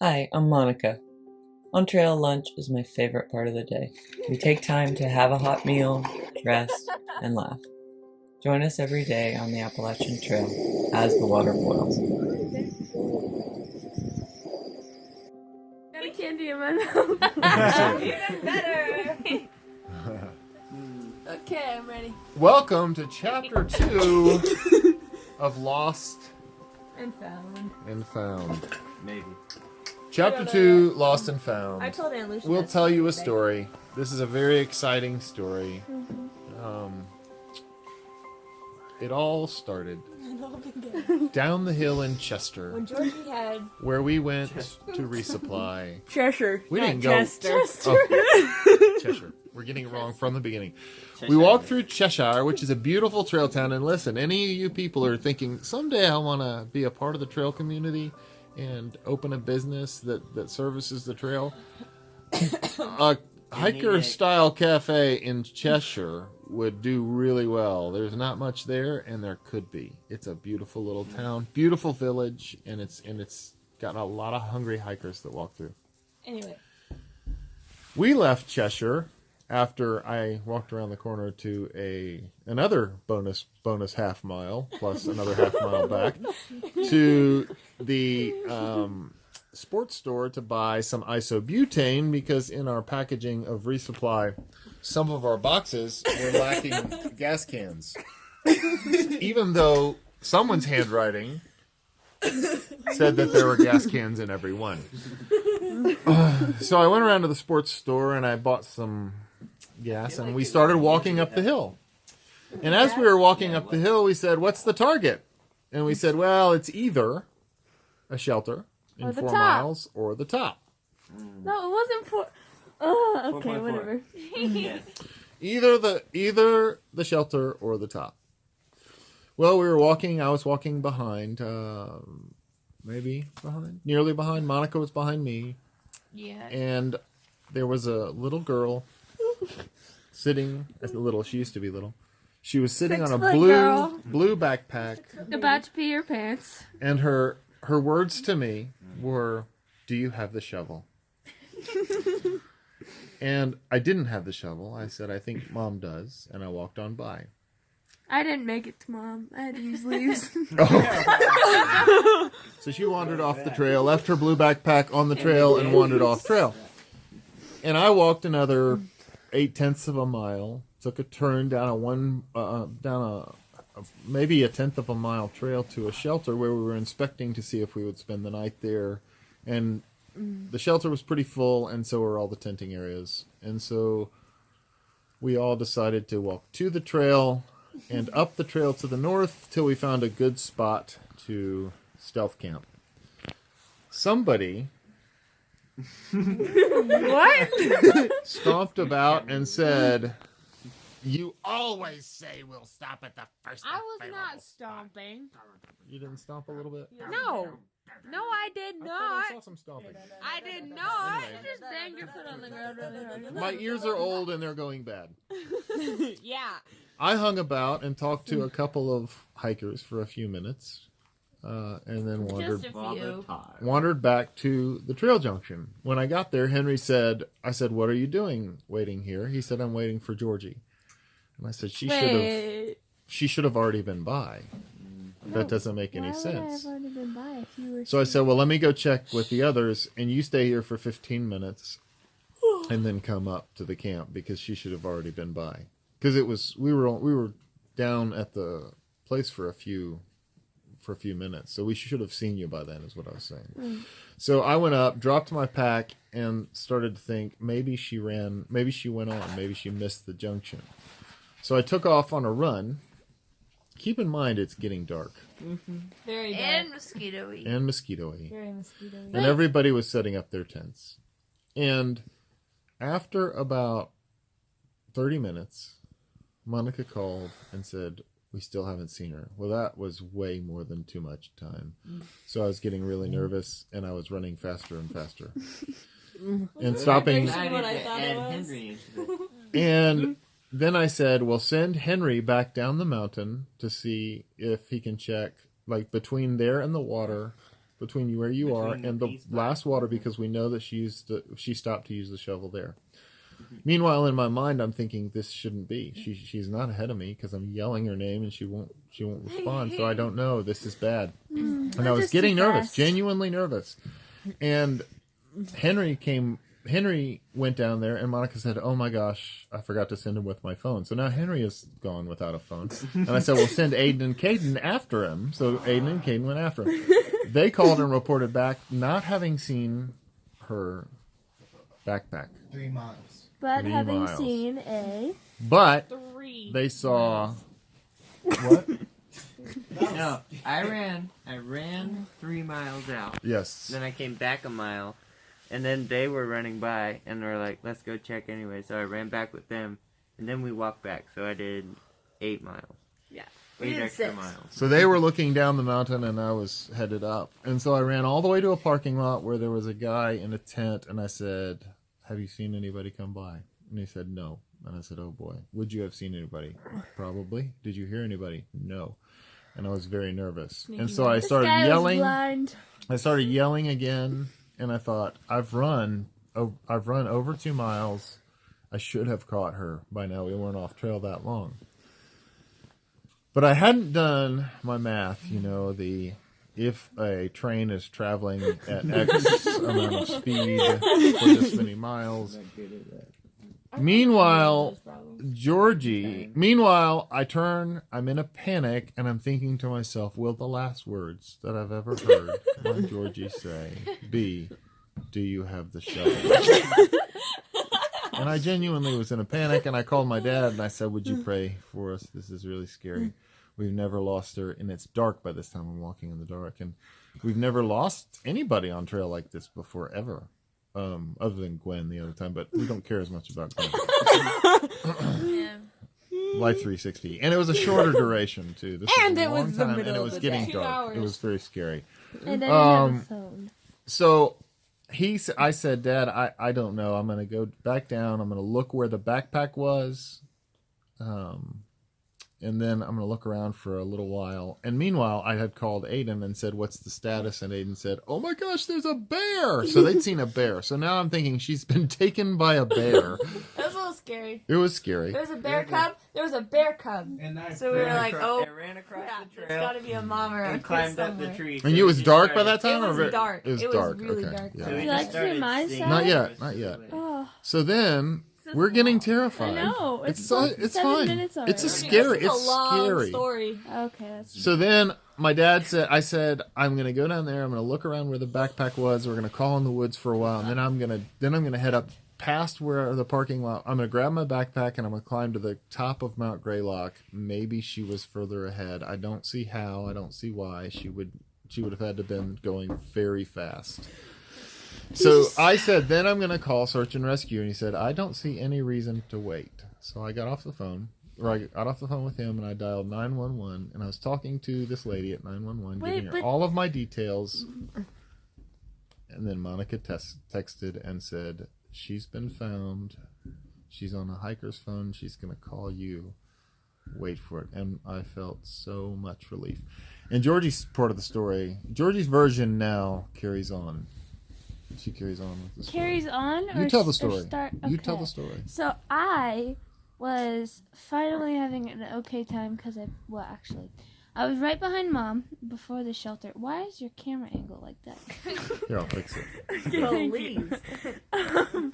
Hi, I'm Monica. On-trail lunch is my favorite part of the day. We take time to have a hot meal, rest, and laugh. Join us every day on the Appalachian Trail as the water boils. Got a candy in my mouth. Even better. Okay, I'm ready. Welcome to Chapter 2 of Lost And found. and Found. Maybe. Chapter 2, Lost and Found. I told Aunt Lucia. We'll tell you a story. This is a very exciting story. It all started down the hill in Chester, When Georgie had where we went to resupply. Cheshire. We didn't go. Chester. Oh, Cheshire. We're getting it wrong from the beginning. We walked through Cheshire, which is a beautiful trail town. And listen, any of you people are thinking, someday I want to be a part of the trail community and open a business that services the trail. A hiker-style cafe in Cheshire would do really well. There's not much there, and there could be. It's a beautiful little town, beautiful village, and it's got a lot of hungry hikers that walk through. Anyway. We left Cheshire after I walked around the corner to another bonus half mile plus another half mile back to the sports store to buy some isobutane, because in our packaging of resupply, some of our boxes were lacking gas cans. Even though someone's handwriting said that there were gas cans in every one. So I went around to the sports store and I bought some gas, and we started walking up the hill. And as we were walking up the hill, we said, "What's the target?" And we said, "Well, it's either a shelter in 4 miles or the top." No, it wasn't for. Oh, okay, 4.4. whatever. Yes. Either the shelter or the top. Well, we were walking. I was walking behind, nearly behind. Monica was behind me. Yeah. And there was a little girl sitting. She used to be little. She was sitting on a 6-foot girl. blue backpack, About to pee your pants. and her words to me were, "Do you have the shovel?" And I didn't have the shovel. I said, "I think Mom does," and I walked on by. I didn't make it to Mom. I had to use leaves. So she wandered off the trail, left her blue backpack on the trail, and wandered off trail. And I walked another 0.8 of a mile, took a turn down maybe 1/10 of a mile trail to a shelter where we were inspecting to see if we would spend the night there. And the shelter was pretty full, and so were all the tenting areas. And so we all decided to walk to the trail and up the trail to the north till we found a good spot to stealth camp. Somebody What? stomped about and said, "You always say we'll stop at the first I was available not spot." stomping. You didn't stomp a little bit? No. No, I did I thought I saw not. some stomping. I did not. Anyway. Just bang your foot on the ground really hard. My ears are old and they're going bad. Yeah. I hung about and talked to a couple of hikers for a few minutes, and then Just a few. wandered back to the trail junction. When I got there, Henry said, "I said, what are you doing waiting here?" He said, "I'm waiting for Georgie." And I said, she should have already been by. That doesn't make any sense. Why would I have already been by if you were... So I said, "Well, let me go check with the others, and you stay here for 15 minutes, and then come up to the camp," because she should have already been by. Because we were down at the place for a few minutes, so we should have seen you by then, is what I was saying. So I went up, dropped my pack, and started to think maybe she went on, maybe she missed the junction. So I took off on a run. Keep in mind it's getting dark Very And mosquito-y. and mosquito-y. Very mosquito. And everybody was setting up their tents. And after about 30 minutes, Monica called and said, "We still haven't seen her." Well, that was way more than too much time. So I was getting really nervous, and I was running faster and faster. And stopping. What I thought it was. Henry into it. And then I said, "Well, send Henry back down the mountain to see if he can check, like, between there and the water, between where you are Between and the the peace last water because we know that she stopped to use the shovel there. Meanwhile, in my mind, I'm thinking this shouldn't be. She's not ahead of me because I'm yelling her name and she won't respond. So I don't know. This is bad. And I was just getting too nervous, fast. genuinely nervous. And Henry went down there, and Monica said, "Oh my gosh, I forgot to send him with my phone." So now Henry is gone without a phone. And I said, "Well, send Aiden and Caden after him." So Aiden and Caden went after him. They called and reported back not having seen her backpack. 3 miles. But 3 having miles. seen a... But 3. they saw... What? No, I ran 3 miles out. Yes. Then I came back a mile, and then they were running by, and they were like, let's go check anyway. So I ran back with them, and then we walked back. So I did 8 miles. Yeah. 8 did extra 6. miles. So they were looking down the mountain, and I was headed up. And so I ran all the way to a parking lot where there was a guy in a tent, and I said, "Have you seen anybody come by?" And he said, "No." And I said, "Oh boy, would you have seen anybody?" "Probably." "Did you hear anybody?" "No." And I was very nervous. And so I started This guy yelling. was blind. I started yelling again, and I thought, I've run over 2 miles. I should have caught her by now. We weren't off trail that long. But I hadn't done my math, if a train is traveling at X amount of speed for this many miles. Meanwhile, I turn, I'm in a panic, and I'm thinking to myself, will the last words that I've ever heard my Georgie say be, "Do you have the shovel?" And I genuinely was in a panic, and I called my dad, and I said, "Would you pray for us? This is really scary. We've never lost her," and it's dark by this time. I'm walking in the dark, and we've never lost anybody on trail like this before, ever. Other than Gwen the other time, but we don't care as much about Gwen. Yeah. Life 360, and it was a shorter duration too. This And was a it long was the time, middle and it of was the getting day. 2 dark. hours. It was very scary. And I didn't have a phone. So I said, "Dad, I don't know. I'm going to go back down. I'm going to look where the backpack was. And then I'm going to look around for a little while." And meanwhile, I had called Aiden and said, "What's the status?" And Aiden said, "Oh my gosh, there's a bear." So they'd seen a bear. So now I'm thinking she's been taken by a bear. It was a little scary. It was scary. There was a bear cub. There was a bear cub. And I So we were like, oh, It ran across yeah, the there's trail got to be a mom around and climbed here up the somewhere. tree. And it was dark by that time? It or was very- dark. It was It was dark. really okay. dark. Yeah. So Would we you just like to hear started my singing. side? Not yet. Not yet. Oh, So then we're getting I terrified. know. It's like it's 7 fine. minutes It's a already. scary. This is It's a long scary. story. Okay, that's So then my dad said, I'm going to go down there. I'm going to look around where the backpack was. We're going to call in the woods for a while, and then I'm going to head up past where the parking lot. I'm going to grab my backpack and I'm going to climb to the top of Mount Greylock. Maybe she was further ahead. I don't see how. I don't see why she would have had to been going very fast. So I said, then I'm going to call search and rescue, and he said, I don't see any reason to wait. So I got off the phone. Or I got off the phone with him, and I dialed 911, and I was talking to this lady at 911, giving her but- all of my details. And then Monica texted and said, she's been found. She's on a hiker's phone. She's going to call you. Wait for it. And I felt so much relief. And Georgie's part of the story, Georgie's version now carries on. She carries on with the story. carries on. You or tell the or story. Start? You tell Okay. the story. So I was finally having an okay time because I was right behind Mom before the shelter. Why is your camera angle like that? Here, I'll fix it. Please. I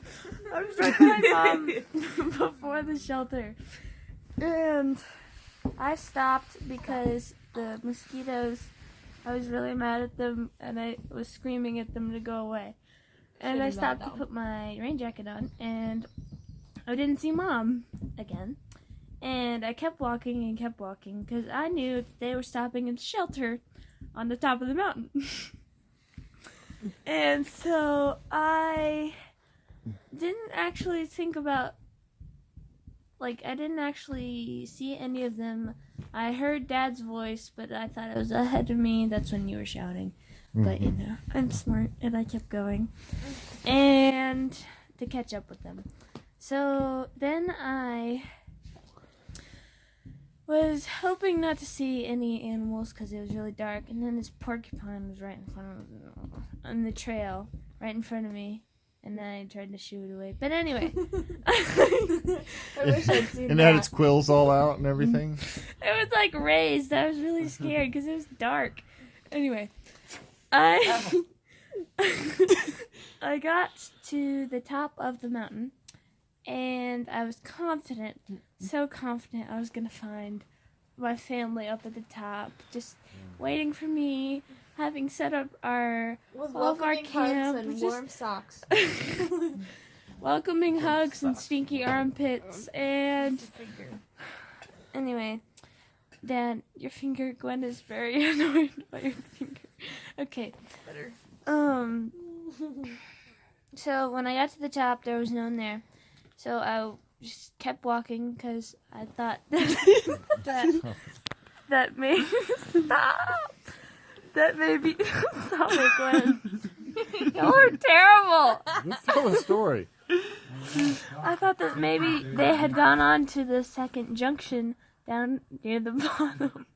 was right behind Mom before the shelter, and I stopped because the mosquitoes. I was really mad at them, and I was screaming at them to go away. And I Should've stopped not to though. put my rain jacket on, and I didn't see Mom again. And I kept walking because I knew that they were stopping in the shelter on the top of the mountain. And so I didn't actually think about, I didn't actually see any of them. I heard Dad's voice, but I thought it was ahead of me. That's when you were shouting. But, I'm smart, and I kept going. And to catch up with them. So then I was hoping not to see any animals because it was really dark, and then this porcupine was right in front of on the trail, right in front of me, and then I tried to shoo it away. But anyway, I wish I'd seen And it had its quills all out and everything. it was like raised. I was really scared because it was dark. Anyway, I I got to the top of the mountain, and I was confident, so confident I was gonna find my family up at the top, just waiting for me, having set up our With all of our welcoming camp, hugs and just- warm socks. welcoming hugs and stinky armpits, and anyway, Dad, your finger, Gwen is very annoyed by your finger. Okay. Better. So when I got to the top, there was no one there. So I just kept walking because I thought that maybe stop. That maybe stop it, Gwen. Y'all are terrible. Let's tell a story. I thought that maybe they had gone on to the second junction down near the bottom.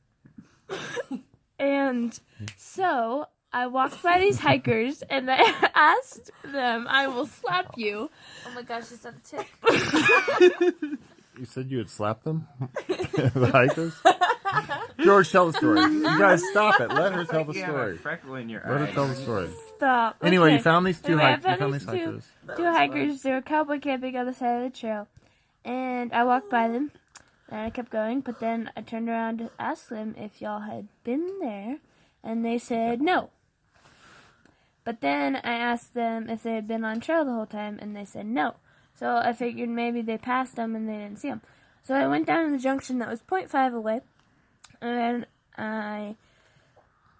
And so I walked by these hikers and I asked them, I will slap you. Oh my gosh, is that a tip? You said you would slap them? The hikers? George, tell the story. You guys stop it. Let her tell the You have a story. freckle in your Let her eye. tell the story. Stop. Anyway, Okay. you found these two Anyway, I hikers. You found found these these hikers. Two hikers, they were cowboy camping on the side of the trail. And I walked by them and I kept going, but then I turned around to ask them if y'all had been there, and they said no. But then I asked them if they had been on trail the whole time, and they said no. So I figured maybe they passed them and they didn't see them. So I went down to the junction that was 0.5 away, and I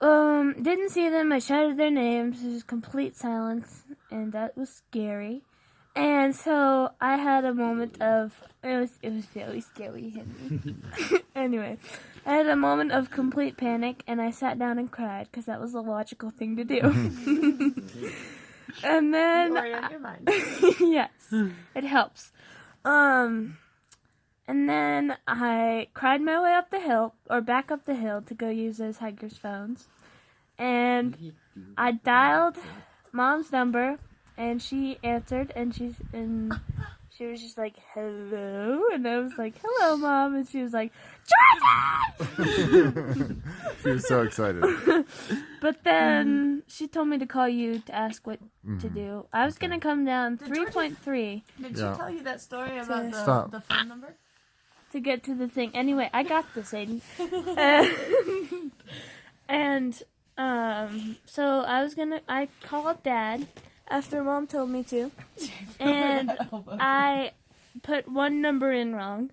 didn't see them. I shouted their names. There was complete silence, and that was scary. And so I had a moment of it was very scary. Anyway, I had a moment of complete panic, and I sat down and cried because that was the logical thing to do. And then Worry on your mind. yes, it helps. And then I cried my way up the hill, or back up the hill, to go use those hikers' phones. And I dialed Mom's number, and she answered, and she was just like, hello? And I was like, hello, Mom. And she was like, Jordan! She was so excited. But then she told me to call you to ask what to do. I was going to come down 3.3 Did Yeah. she tell you that story about Stop. the phone number? to get to the thing. Anyway, I got this, Aiden. And so I called Dad after Mom told me to, and I put one number in wrong.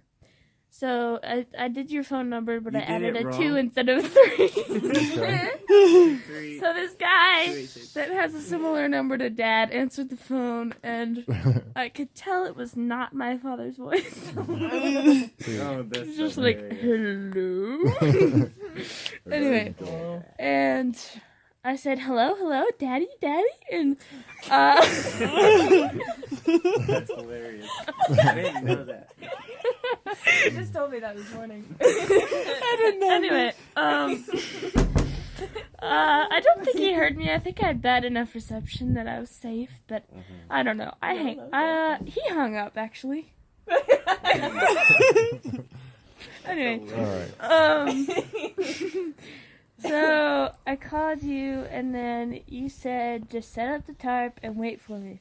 So I did your phone number, but You I did added it a wrong? 2 instead of 3. Three. So this guy 286. that has a similar number to Dad answered the phone, and I could tell it was not my father's voice. Oh, that's He's just so like, hilarious. hello. Anyway, and I said, hello, daddy, and That's hilarious. I didn't know that. You just told me that this morning. anyway, I don't think he heard me. I think I had bad enough reception that I was safe, but I don't know. He hung up, actually. Anyway, All right. so I called you, and then you said just set up the tarp and wait for me.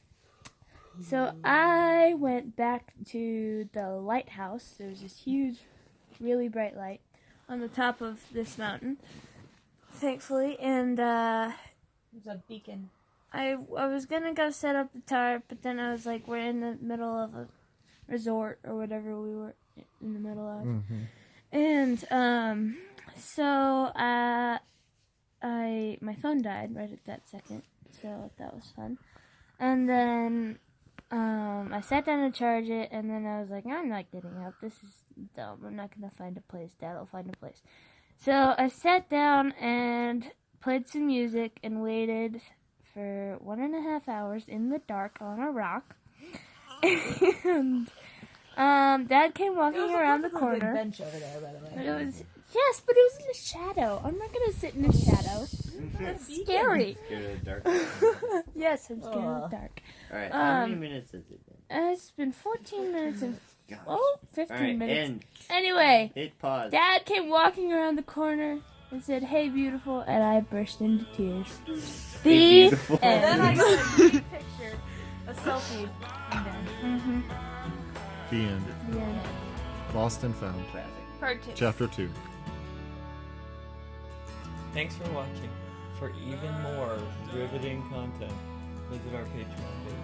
So I went back to the lighthouse. There was this huge, really bright light on the top of this mountain, thankfully, and There's a beacon. I was gonna go set up the tarp, but then I was like, we're in the middle of a resort or whatever we were in the middle of. And so my phone died right at that second, so that was fun. And then I sat down to charge it, and then I was like, I'm not getting up. This is dumb. I'm not gonna find a place. Dad'll find a place. So I sat down and played some music and waited for 1.5 hours in the dark on a rock. And Dad came walking around the corner. bench over there, by the way. It was yes, but it was in the shadow. I'm not gonna sit in the shadow. That's scary. Scared of the dark. Yes, I'm scared of the dark. Alright, how many minutes has it been? It's been 14 minutes and Gosh. 15 Alright, minutes. and Anyway, hit pause. Dad came walking around the corner and said, "Hey, beautiful," and I burst into tears. Hey, The beautiful. And then I end. got a neat picture, a selfie. And then Mhm. The end. The end. Lost and found. Classic. part 2. Chapter 2. Thanks for watching. For even more riveting content, visit our Patreon page.